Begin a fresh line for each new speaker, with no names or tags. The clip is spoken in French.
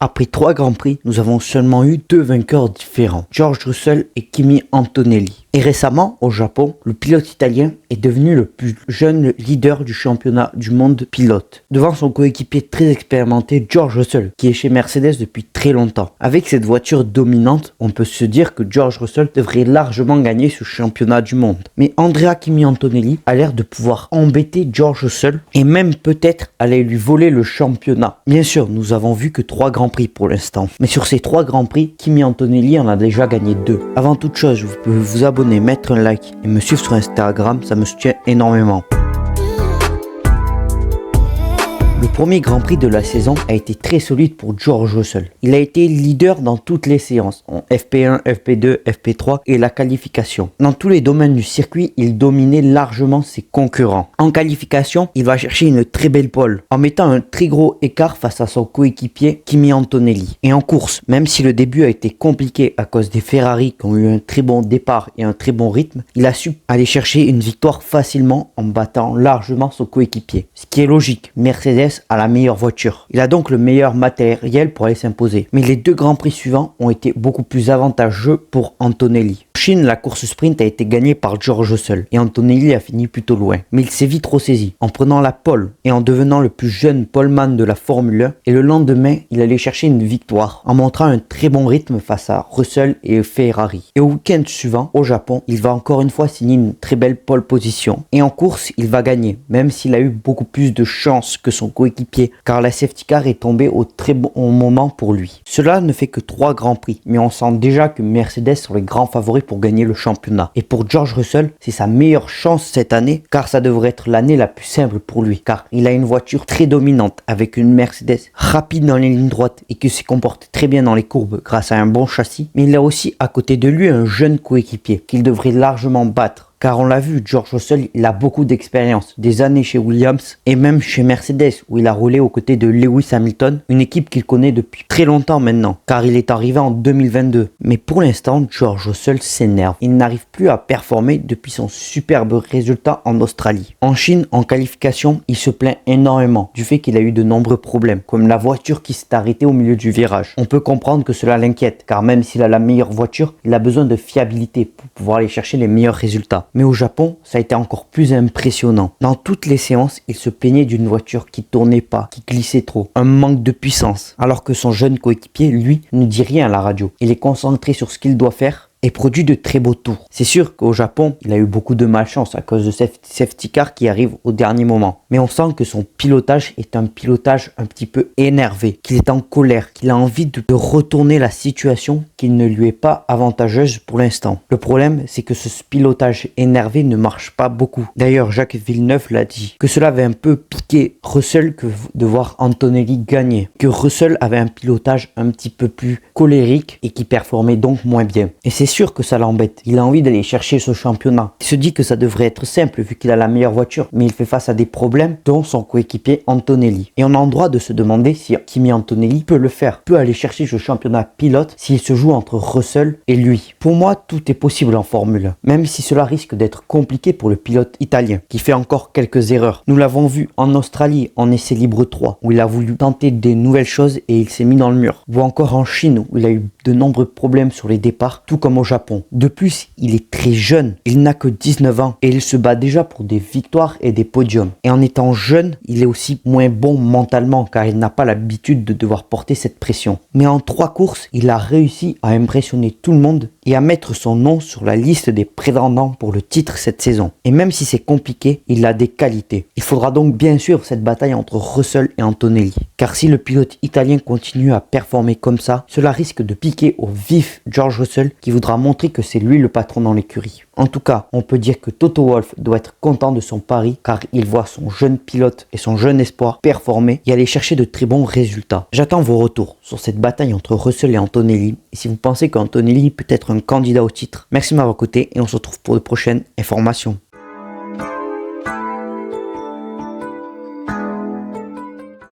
Après 3 Grands Prix, nous avons seulement eu 2 vainqueurs différents, George Russell et Kimi Antonelli. Et récemment, au Japon, le pilote italien est devenu le plus jeune leader du championnat du monde pilote, devant son coéquipier très expérimenté George Russell, qui est chez Mercedes depuis très longtemps. Avec cette voiture dominante, on peut se dire que George Russell devrait largement gagner ce championnat du monde. Mais Andrea Kimi Antonelli a l'air de pouvoir embêter George Russell et même peut-être aller lui voler le championnat. Bien sûr, nous avons vu que 3 Grands Prix pour l'instant. Mais sur ces 3 Grands Prix, Kimi Antonelli en a déjà gagné 2. Avant toute chose, vous pouvez vous abonner, mettre un like et me suivre sur Instagram, ça me soutient énormément. Le premier Grand Prix de la saison a été très solide pour George Russell. Il a été leader dans toutes les séances, en FP1, FP2, FP3 et la qualification. Dans tous les domaines du circuit, il dominait largement ses concurrents. En qualification, il va chercher une très belle pole, en mettant un très gros écart face à son coéquipier Kimi Antonelli. Et en course, même si le début a été compliqué à cause des Ferrari qui ont eu un très bon départ et un très bon rythme, il a su aller chercher une victoire facilement en battant largement son coéquipier. Ce qui est logique, Mercedes a la meilleure voiture. Il a donc le meilleur matériel pour aller s'imposer. Mais les 2 Grands Prix suivants ont été beaucoup plus avantageux pour Antonelli. En Chine, la course sprint a été gagnée par George Russell et Antonelli a fini plutôt loin. Mais il s'est vite ressaisi en prenant la pole et en devenant le plus jeune poleman de la Formule 1. Et le lendemain, il allait chercher une victoire en montrant un très bon rythme face à Russell et Ferrari. Et au week-end suivant, au Japon, il va encore une fois signer une très belle pole position. Et en course, il va gagner, même s'il a eu beaucoup plus de chance que son coéquipier, car la safety car est tombée au très bon moment pour lui. Cela ne fait que 3 Grands Prix, mais on sent déjà que Mercedes sont les grands favoris pour gagner le championnat. Et pour George Russell, c'est sa meilleure chance cette année, car ça devrait être l'année la plus simple pour lui, car il a une voiture très dominante avec une Mercedes rapide dans les lignes droites et qui se comporte très bien dans les courbes grâce à un bon châssis, mais il a aussi à côté de lui un jeune coéquipier qu'il devrait largement battre. Car on l'a vu, George Russell, il a beaucoup d'expérience, des années chez Williams et même chez Mercedes où il a roulé aux côtés de Lewis Hamilton, une équipe qu'il connaît depuis très longtemps maintenant, car il est arrivé en 2022. Mais pour l'instant, George Russell s'énerve. Il n'arrive plus à performer depuis son superbe résultat en Australie. En Chine, en qualification, il se plaint énormément du fait qu'il a eu de nombreux problèmes, comme la voiture qui s'est arrêtée au milieu du virage. On peut comprendre que cela l'inquiète, car même s'il a la meilleure voiture, il a besoin de fiabilité pour pouvoir aller chercher les meilleurs résultats. Mais au Japon, ça a été encore plus impressionnant. Dans toutes les séances, il se plaignait d'une voiture qui tournait pas, qui glissait trop, un manque de puissance. Alors que son jeune coéquipier, lui, ne dit rien à la radio. Il est concentré sur ce qu'il doit faire et produit de très beaux tours. C'est sûr qu'au Japon, il a eu beaucoup de malchance à cause de safety car qui arrive au dernier moment. Mais on sent que son pilotage est un pilotage un petit peu énervé, qu'il est en colère, qu'il a envie de retourner la situation qui ne lui est pas avantageuse pour l'instant. Le problème, c'est que ce pilotage énervé ne marche pas beaucoup. D'ailleurs, Jacques Villeneuve l'a dit, que cela avait un peu piqué Russell que de voir Antonelli gagner. Que Russell avait un pilotage un petit peu plus colérique et qui performait donc moins bien. Et c'est sûr que ça l'embête. Il a envie d'aller chercher ce championnat. Il se dit que ça devrait être simple vu qu'il a la meilleure voiture, mais il fait face à des problèmes dont son coéquipier Antonelli. Et on a le droit de se demander si Kimi Antonelli peut le faire, peut aller chercher ce championnat pilote s'il se joue entre Russell et lui. Pour moi, tout est possible en Formule 1, même si cela risque d'être compliqué pour le pilote italien, qui fait encore quelques erreurs. Nous l'avons vu en Australie, en essai libre 3, où il a voulu tenter des nouvelles choses et il s'est mis dans le mur. Ou encore en Chine, où il a eu de nombreux problèmes sur les départs, tout comme au Japon. De plus, il est très jeune, il n'a que 19 ans et il se bat déjà pour des victoires et des podiums. Et en étant jeune, il est aussi moins bon mentalement car il n'a pas l'habitude de devoir porter cette pression. Mais en 3 courses, il a réussi à impressionner tout le monde et à mettre son nom sur la liste des prétendants pour le titre cette saison. Et même si c'est compliqué, il a des qualités. Il faudra donc bien suivre cette bataille entre Russell et Antonelli. Car si le pilote italien continue à performer comme ça, cela risque de piquer au vif George Russell qui voudra montrer que c'est lui le patron dans l'écurie. En tout cas, on peut dire que Toto Wolff doit être content de son pari car il voit son jeune pilote et son jeune espoir performer et aller chercher de très bons résultats. J'attends vos retours sur cette bataille entre Russell et Antonelli et si vous pensez qu'Antonelli peut être un candidat au titre. Merci de m'avoir écouté et on se retrouve pour de prochaines informations.